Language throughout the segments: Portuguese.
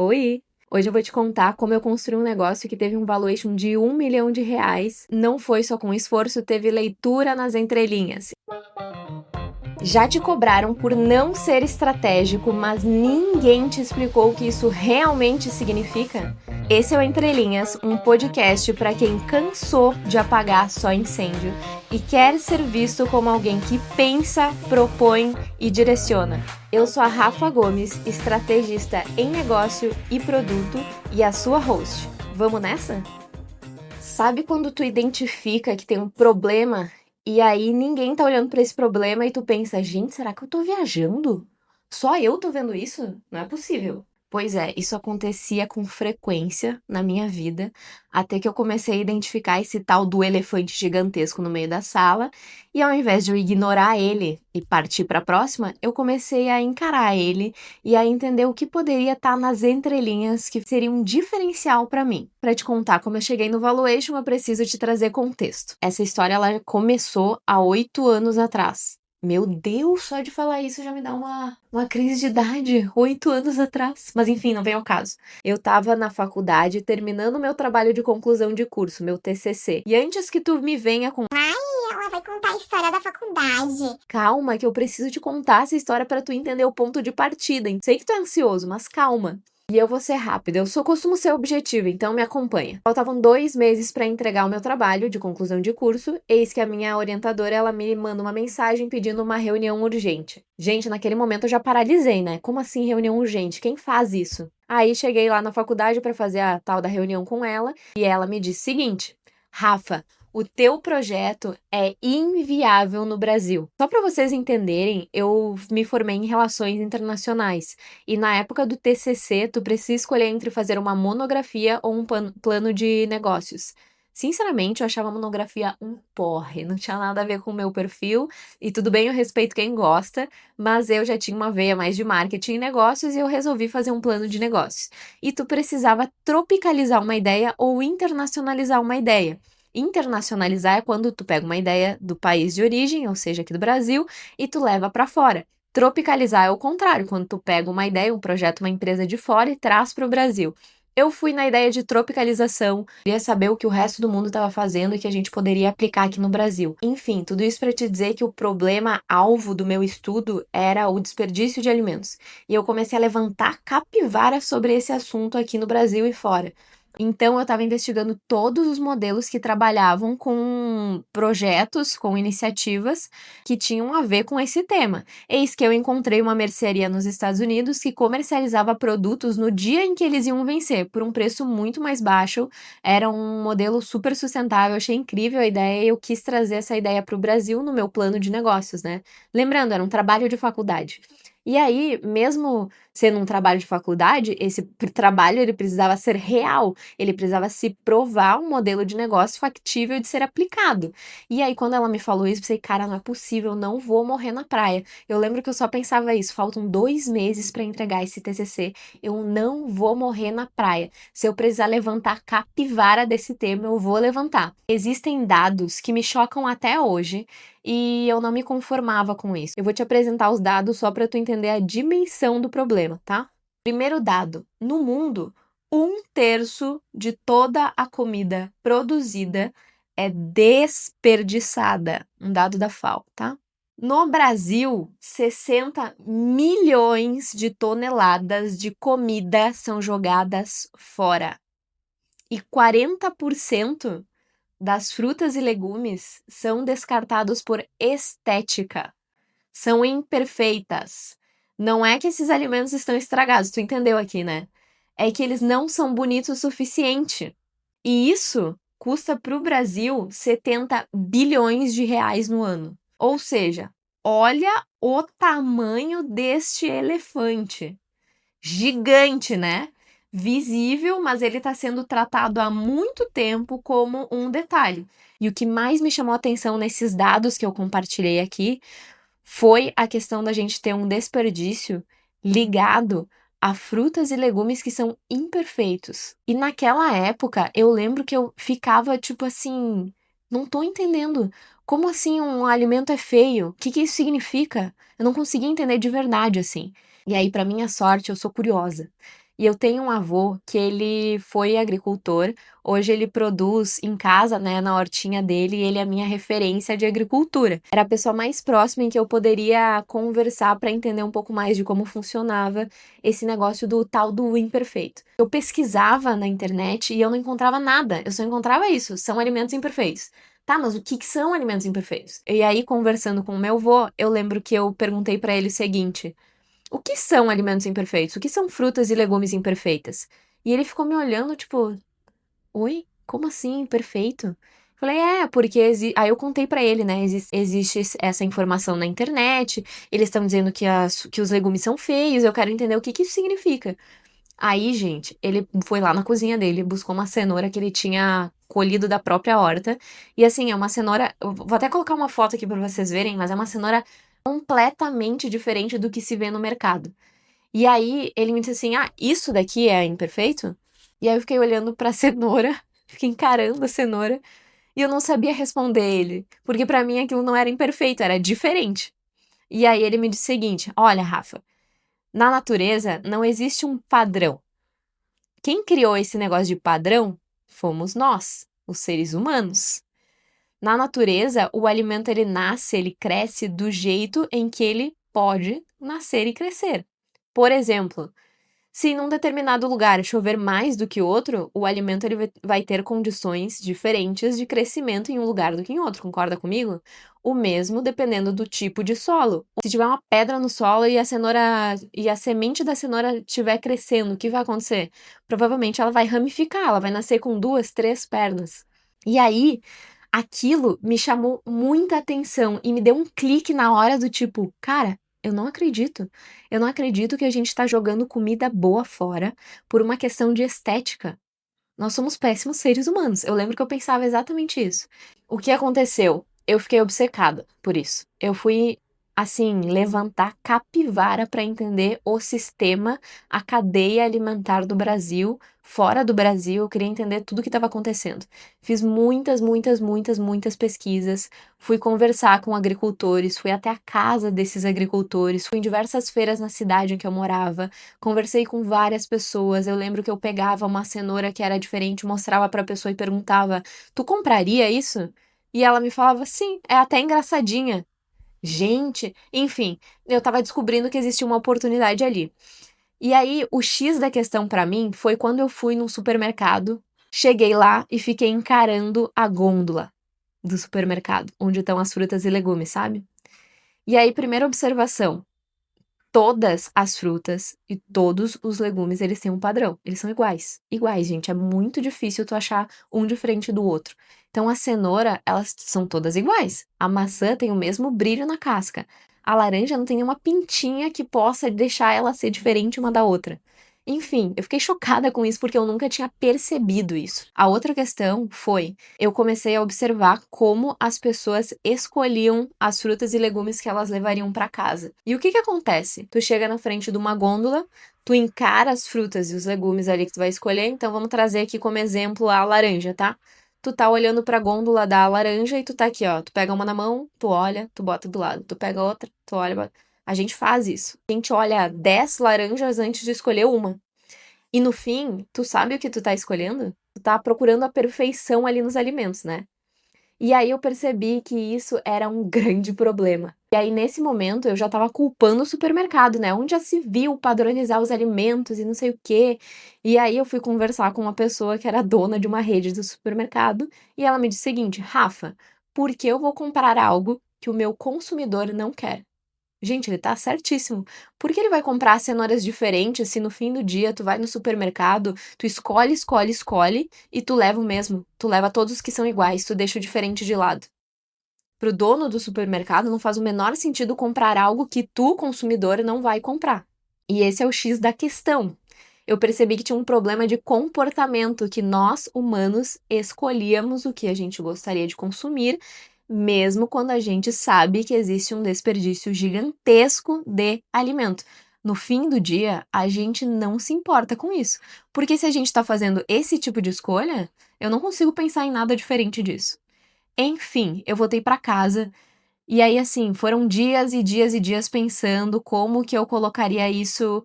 Oi! Hoje eu vou te contar como eu construí um negócio que teve um valuation de R$ 1 milhão. Não foi só com esforço, teve leitura nas entrelinhas. Já te cobraram por não ser estratégico, mas ninguém te explicou o que isso realmente significa? Esse é o Entrelinhas, um podcast para quem cansou de apagar só incêndio e quer ser visto como alguém que pensa, propõe e direciona. Eu sou a Rafa Gomes, estrategista em negócio e produto e a sua host. Vamos nessa? Sabe quando tu identifica que tem um problema e aí ninguém tá olhando pra esse problema e tu pensa, gente, será que eu tô viajando? Só eu tô vendo isso? Não é possível. Pois é, isso acontecia com frequência na minha vida, até que eu comecei a identificar esse tal do elefante gigantesco no meio da sala, e ao invés de eu ignorar ele e partir para a próxima, eu comecei a encarar ele e a entender o que poderia estar nas entrelinhas que seria um diferencial para mim. Para te contar como eu cheguei no valuation, eu preciso te trazer contexto. Essa história ela começou há 8 anos atrás. Meu Deus, só de falar isso já me dá uma crise de idade, 8 anos atrás. Mas enfim, não vem ao caso. Eu tava na faculdade terminando meu trabalho de conclusão de curso, meu TCC. E antes que tu me venha com Ela vai contar a história da faculdade. calma, que eu preciso te contar essa história pra tu entender o ponto de partida. Sei que tu é ansioso, mas calma. E eu vou ser rápida, costumo ser objetiva, então me acompanha. Faltavam 2 meses para entregar o meu trabalho de conclusão de curso, eis que a minha orientadora, ela me manda uma mensagem pedindo uma reunião urgente. Gente, naquele momento eu já paralisei, né? Como assim reunião urgente? Quem faz isso? Aí cheguei lá na faculdade para fazer a tal da reunião com ela, e ela me disse o seguinte: Rafa, o teu projeto é inviável no Brasil. Só para vocês entenderem, eu me formei em relações internacionais. E na época do TCC, tu precisa escolher entre fazer uma monografia ou um plano de negócios. Sinceramente, eu achava a monografia um porre, não tinha nada a ver com o meu perfil, e tudo bem, eu respeito quem gosta, mas eu já tinha uma veia mais de marketing e negócios e eu resolvi fazer um plano de negócios. E tu precisava tropicalizar uma ideia ou internacionalizar uma ideia. Internacionalizar é quando tu pega uma ideia do país de origem, ou seja, aqui do Brasil, e tu leva para fora. Tropicalizar é o contrário, quando tu pega uma ideia, um projeto, uma empresa de fora e traz para o Brasil. Eu fui na ideia de tropicalização, queria saber o que o resto do mundo estava fazendo e que a gente poderia aplicar aqui no Brasil. Enfim, tudo isso para te dizer que o problema alvo do meu estudo era o desperdício de alimentos. E eu comecei a levantar capivara sobre esse assunto aqui no Brasil e fora. Então, eu estava investigando todos os modelos que trabalhavam com projetos, com iniciativas que tinham a ver com esse tema. Eis que eu encontrei uma mercearia nos Estados Unidos que comercializava produtos no dia em que eles iam vencer, por um preço muito mais baixo. Era um modelo super sustentável, achei incrível a ideia e eu quis trazer essa ideia para o Brasil no meu plano de negócios, né? Lembrando, era um trabalho de faculdade. E aí, mesmo sendo um trabalho de faculdade, esse trabalho ele precisava ser real, ele precisava se provar um modelo de negócio factível de ser aplicado. E aí, quando ela me falou isso, eu pensei, cara, não é possível, eu não vou morrer na praia. Eu lembro que eu só pensava isso, faltam 2 meses para entregar esse TCC, eu não vou morrer na praia. Se eu precisar levantar capivara desse tema, eu vou levantar. Existem dados que me chocam até hoje e eu não me conformava com isso. Eu vou te apresentar os dados só para tu entender a dimensão do problema, tá? Primeiro dado: no mundo, 1/3 de toda a comida produzida é desperdiçada. Um dado da FAO, tá? No Brasil, 60 milhões de toneladas de comida são jogadas fora. E 40% das frutas e legumes são descartados por estética. São imperfeitas. Não é que esses alimentos estão estragados, tu entendeu aqui, né? É que eles não são bonitos o suficiente. E isso custa para o Brasil 70 bilhões de reais no ano. Ou seja, olha o tamanho deste elefante. Gigante, né? Visível, mas ele está sendo tratado há muito tempo como um detalhe. E o que mais me chamou a atenção nesses dados que eu compartilhei aqui foi a questão da gente ter um desperdício ligado a frutas e legumes que são imperfeitos. E naquela época, eu lembro que eu ficava tipo assim, não tô entendendo. Como assim um alimento é feio? O que que isso significa? Eu não conseguia entender de verdade assim. E aí, para minha sorte, eu sou curiosa. E eu tenho um avô que ele foi agricultor, hoje ele produz em casa, né, na hortinha dele, e ele é a minha referência de agricultura. Era a pessoa mais próxima em que eu poderia conversar para entender um pouco mais de como funcionava esse negócio do tal do imperfeito. Eu pesquisava na internet e eu não encontrava nada, eu só encontrava isso, são alimentos imperfeitos. Tá, mas o que são alimentos imperfeitos? E aí, conversando com o meu avô, eu lembro que eu perguntei para ele o seguinte: o que são alimentos imperfeitos? O que são frutas e legumes imperfeitas? E ele ficou me olhando, tipo, oi? Como assim, imperfeito? Falei, porque aí eu contei pra ele, né? Existe essa informação na internet, eles estão dizendo que os legumes são feios, eu quero entender o que isso significa. Aí, gente, ele foi lá na cozinha dele, buscou uma cenoura que ele tinha colhido da própria horta. E assim, é uma cenoura. Eu vou até colocar uma foto aqui pra vocês verem, mas é uma cenoura completamente diferente do que se vê no mercado. E aí ele me disse assim: ah, isso daqui é imperfeito? E aí eu fiquei olhando pra cenoura, fiquei encarando a cenoura, e eu não sabia responder ele, porque pra mim aquilo não era imperfeito, era diferente. E aí ele me disse o seguinte: olha, Rafa, na natureza não existe um padrão. Quem criou esse negócio de padrão fomos nós, os seres humanos. Na natureza, o alimento ele nasce, ele cresce do jeito em que ele pode nascer e crescer. Por exemplo, se em um determinado lugar chover mais do que outro, o alimento ele vai ter condições diferentes de crescimento em um lugar do que em outro, concorda comigo? O mesmo dependendo do tipo de solo. Se tiver uma pedra no solo e a cenoura e a semente da cenoura estiver crescendo, o que vai acontecer? Provavelmente ela vai ramificar, ela vai nascer com 2, 3 pernas. E aí, aquilo me chamou muita atenção e me deu um clique na hora do tipo, cara, eu não acredito. Eu não acredito que a gente tá jogando comida boa fora por uma questão de estética. Nós somos péssimos seres humanos. Eu lembro que eu pensava exatamente isso. O que aconteceu? Eu fiquei obcecada por isso. Eu fui, assim, levantar capivara para entender o sistema, a cadeia alimentar do Brasil, fora do Brasil. Eu queria entender tudo o que estava acontecendo. Fiz muitas pesquisas. Fui conversar com agricultores, fui até a casa desses agricultores, fui em diversas feiras na cidade em que eu morava, conversei com várias pessoas. Eu lembro que eu pegava uma cenoura que era diferente, mostrava para a pessoa e perguntava: "Tu compraria isso?" E ela me falava: "Sim, é até engraçadinha." Gente, enfim, eu tava descobrindo que existia uma oportunidade ali. E aí, o X da questão pra mim foi quando eu fui num supermercado, cheguei lá e fiquei encarando a gôndola do supermercado, onde estão as frutas e legumes, sabe? E aí, primeira observação: todas as frutas e todos os legumes, eles têm um padrão. Eles são iguais. Iguais, gente. É muito difícil tu achar um diferente do outro. Então, a cenoura, elas são todas iguais. A maçã tem o mesmo brilho na casca. A laranja não tem nenhuma pintinha que possa deixar ela ser diferente uma da outra. Enfim, eu fiquei chocada com isso porque eu nunca tinha percebido isso. A outra questão foi, eu comecei a observar como as pessoas escolhiam as frutas e legumes que elas levariam para casa. E o que que acontece? Tu chega na frente de uma gôndola, tu encara as frutas e os legumes ali que tu vai escolher, então vamos trazer aqui como exemplo a laranja, tá? Tu tá olhando pra gôndola da laranja e tu tá aqui, ó. Tu pega uma na mão, tu olha, tu bota do lado. Tu pega outra, tu olha, bota. A gente faz isso. A gente olha 10 laranjas antes de escolher uma. E no fim, tu sabe o que tu tá escolhendo? Tu tá procurando a perfeição ali nos alimentos, né? E aí eu percebi que isso era um grande problema. E aí nesse momento eu já tava culpando o supermercado, né? Onde já se viu padronizar os alimentos e não sei o quê. E aí eu fui conversar com uma pessoa que era dona de uma rede do supermercado e ela me disse o seguinte: Rafa, por que eu vou comprar algo que o meu consumidor não quer? Gente, ele tá certíssimo. Por que ele vai comprar cenouras diferentes se no fim do dia tu vai no supermercado, tu escolhe e tu leva o mesmo? Tu leva todos os que são iguais, tu deixa o diferente de lado. Pro dono do supermercado não faz o menor sentido comprar algo que tu, consumidor, não vai comprar. E esse é o X da questão. Eu percebi que tinha um problema de comportamento, que nós, humanos, escolhíamos o que a gente gostaria de consumir, mesmo quando a gente sabe que existe um desperdício gigantesco de alimento. No fim do dia, a gente não se importa com isso. Porque se a gente está fazendo esse tipo de escolha, eu não consigo pensar em nada diferente disso. Enfim, eu voltei para casa e aí, assim, foram dias e dias e dias pensando como que eu colocaria isso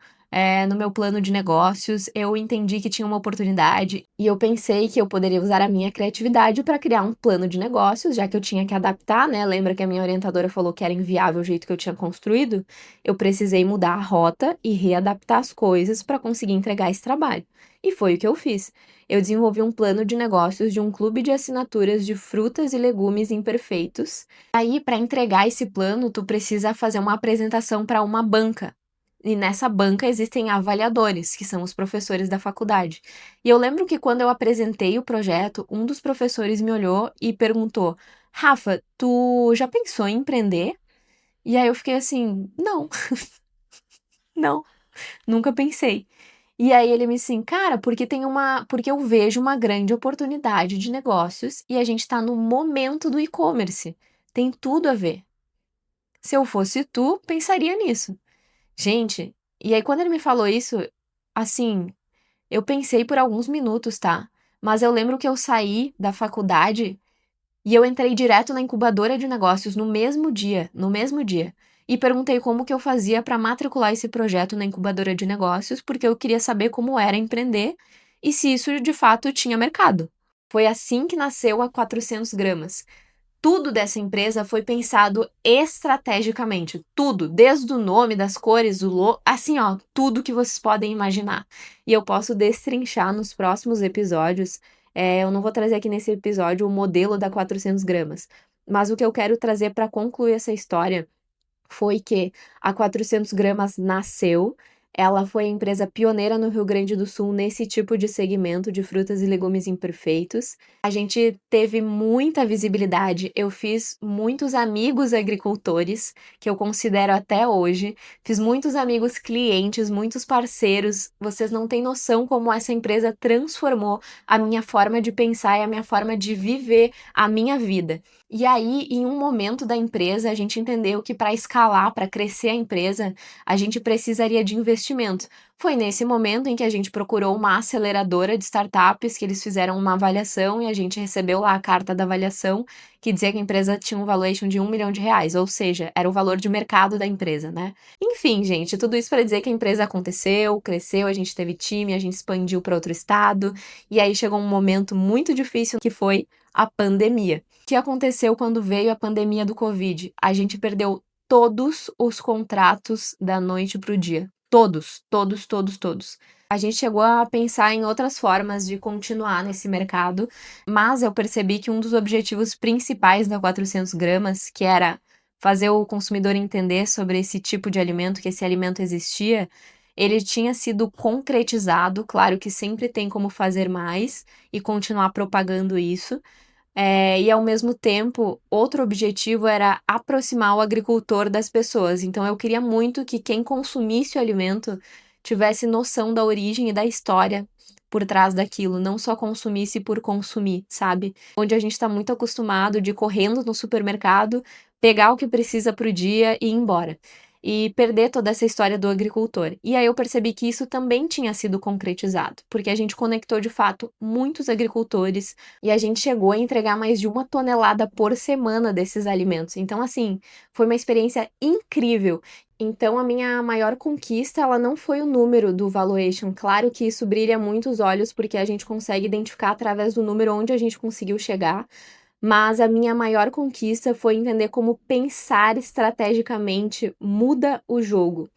no meu plano de negócios, eu entendi que tinha uma oportunidade e eu pensei que eu poderia usar a minha criatividade para criar um plano de negócios, já que eu tinha que adaptar, né? Lembra que a minha orientadora falou que era inviável o jeito que eu tinha construído? Eu precisei mudar a rota e readaptar as coisas para conseguir entregar esse trabalho. E foi o que eu fiz. Eu desenvolvi um plano de negócios de um clube de assinaturas de frutas e legumes imperfeitos. Aí, para entregar esse plano, tu precisa fazer uma apresentação para uma banca. E nessa banca existem avaliadores, que são os professores da faculdade. E eu lembro que quando eu apresentei o projeto, um dos professores me olhou e perguntou: Rafa, tu já pensou em empreender? E aí eu fiquei assim: não, não, nunca pensei. E aí ele me disse assim, cara, porque eu vejo uma grande oportunidade de negócios e a gente tá no momento do e-commerce. Tem tudo a ver. Se eu fosse tu, pensaria nisso. Gente, e aí quando ele me falou isso, assim, eu pensei por alguns minutos, tá? Mas eu lembro que eu saí da faculdade e eu entrei direto na incubadora de negócios no mesmo dia. E perguntei como que eu fazia para matricular esse projeto na incubadora de negócios, porque eu queria saber como era empreender e se isso de fato tinha mercado. Foi assim que nasceu a 400 gramas. Tudo dessa empresa foi pensado estrategicamente. Tudo, desde o nome, das cores, o logo, assim, ó, tudo que vocês podem imaginar. E eu posso destrinchar nos próximos episódios. Eu não vou trazer aqui nesse episódio o modelo da 400 gramas. Mas o que eu quero trazer para concluir essa história foi que a 400 gramas nasceu. Ela foi a empresa pioneira no Rio Grande do Sul nesse tipo de segmento de frutas e legumes imperfeitos. A gente teve muita visibilidade. Eu fiz muitos amigos agricultores, que eu considero até hoje. Fiz muitos amigos clientes, muitos parceiros. Vocês não têm noção como essa empresa transformou a minha forma de pensar e a minha forma de viver a minha vida. E aí, em um momento da empresa, a gente entendeu que para escalar, para crescer a empresa, a gente precisaria de investimento. Foi nesse momento em que a gente procurou uma aceleradora de startups, que eles fizeram uma avaliação e a gente recebeu lá a carta da avaliação, que dizia que a empresa tinha um valuation de R$ 1 milhão, ou seja, era o valor de mercado da empresa, né? Enfim, gente, tudo isso para dizer que a empresa aconteceu, cresceu, a gente teve time, a gente expandiu para outro estado, e aí chegou um momento muito difícil que foi a pandemia. O que aconteceu quando veio a pandemia do Covid? A gente perdeu todos os contratos da noite pro dia. Todos, todos, todos, todos. A gente chegou a pensar em outras formas de continuar nesse mercado, mas eu percebi que um dos objetivos principais da 400 gramas, que era fazer o consumidor entender sobre esse tipo de alimento, que esse alimento existia, ele tinha sido concretizado. Claro que sempre tem como fazer mais e continuar propagando isso. E ao mesmo tempo, outro objetivo era aproximar o agricultor das pessoas. Então, eu queria muito que quem consumisse o alimento tivesse noção da origem e da história por trás daquilo, não só consumisse por consumir, sabe? Onde a gente tá muito acostumado de ir correndo no supermercado, pegar o que precisa pro dia e ir embora. E perder toda essa história do agricultor. E aí eu percebi que isso também tinha sido concretizado, porque a gente conectou de fato muitos agricultores e a gente chegou a entregar mais de 1 tonelada por semana desses alimentos. Então, assim, foi uma experiência incrível. Então, a minha maior conquista, ela não foi o número do valuation. Claro que isso brilha muito os olhos, porque a gente consegue identificar através do número onde a gente conseguiu chegar. Mas a minha maior conquista foi entender como pensar estrategicamente muda o jogo.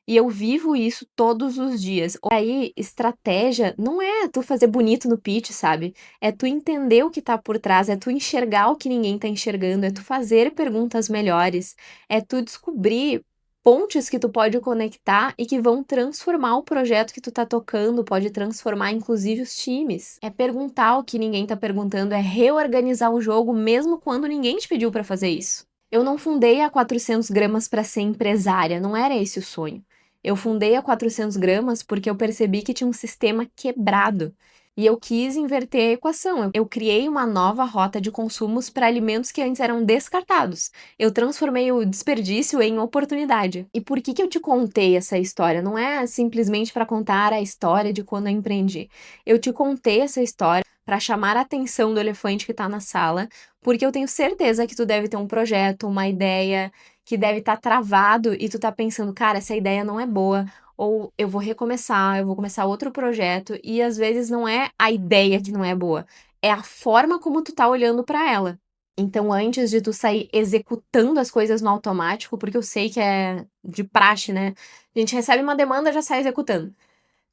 E eu vivo isso todos os dias. Aí, estratégia não é tu fazer bonito no pitch, sabe? É tu entender o que tá por trás, é tu enxergar o que ninguém tá enxergando, é tu fazer perguntas melhores, é tu descobrir pontes que tu pode conectar e que vão transformar o projeto que tu tá tocando, pode transformar inclusive os times. É perguntar o que ninguém tá perguntando, é reorganizar o jogo mesmo quando ninguém te pediu pra fazer isso. Eu não fundei a 400 gramas para ser empresária, não era esse o sonho. Eu fundei a 400 gramas porque eu percebi que tinha um sistema quebrado. E eu quis inverter a equação. Eu criei uma nova rota de consumos para alimentos que antes eram descartados. Eu transformei o desperdício em oportunidade. E por que eu te contei essa história? Não é simplesmente para contar a história de quando eu empreendi. Eu te contei essa história para chamar a atenção do elefante que está na sala, porque eu tenho certeza que tu deve ter um projeto, uma ideia que deve estar travado e tu tá pensando, cara, essa ideia não é boa, ou eu vou recomeçar, eu vou começar outro projeto, e às vezes não é a ideia que não é boa, é a forma como tu tá olhando pra ela. Então, antes de tu sair executando as coisas no automático, porque eu sei que é de praxe, né? A gente recebe uma demanda, já sai executando.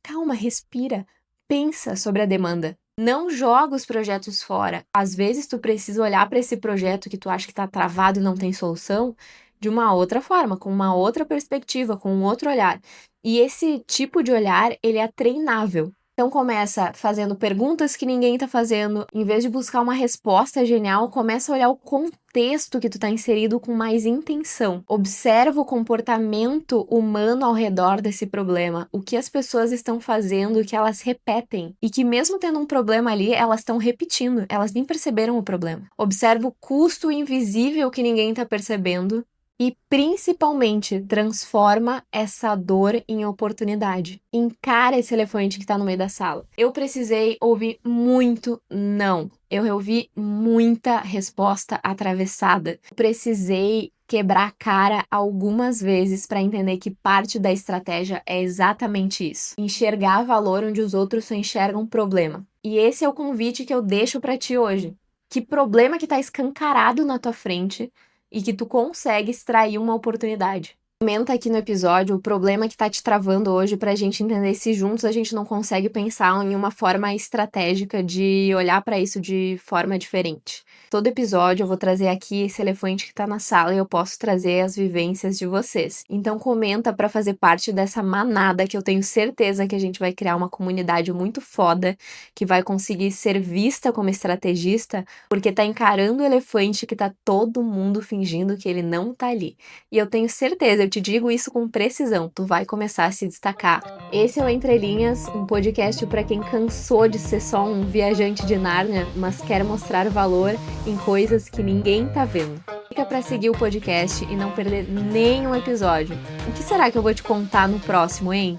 Calma, respira, pensa sobre a demanda. Não joga os projetos fora. Às vezes tu precisa olhar para esse projeto que tu acha que tá travado e não tem solução de uma outra forma, com uma outra perspectiva, com um outro olhar. E esse tipo de olhar, ele é treinável. Então começa fazendo perguntas que ninguém tá fazendo, em vez de buscar uma resposta genial, começa a olhar o contexto que tu tá inserido com mais intenção. Observa o comportamento humano ao redor desse problema, o que as pessoas estão fazendo, o que elas repetem, e que mesmo tendo um problema ali, elas estão repetindo, elas nem perceberam o problema. Observa o custo invisível que ninguém tá percebendo. E, principalmente, transforma essa dor em oportunidade. Encara esse elefante que tá no meio da sala. Eu precisei ouvir muito não. Eu ouvi muita resposta atravessada. Precisei quebrar a cara algumas vezes para entender que parte da estratégia é exatamente isso. Enxergar valor onde os outros só enxergam problema. E esse é o convite que eu deixo para ti hoje. Que problema que tá escancarado na tua frente e que tu consegue extrair uma oportunidade. Comenta aqui no episódio o problema que tá te travando hoje pra gente entender se juntos a gente não consegue pensar em uma forma estratégica de olhar pra isso de forma diferente. Todo episódio eu vou trazer aqui esse elefante que tá na sala e eu posso trazer as vivências de vocês. Então comenta pra fazer parte dessa manada que eu tenho certeza que a gente vai criar uma comunidade muito foda, que vai conseguir ser vista como estrategista, porque tá encarando o elefante que tá todo mundo fingindo que ele não tá ali. E eu tenho certeza, eu te digo isso com precisão, tu vai começar a se destacar. Esse é o Entre Linhas, um podcast para quem cansou de ser só um viajante de Nárnia, mas quer mostrar valor em coisas que ninguém tá vendo. Fica para seguir o podcast e não perder nenhum episódio. O que será que eu vou te contar no próximo, hein?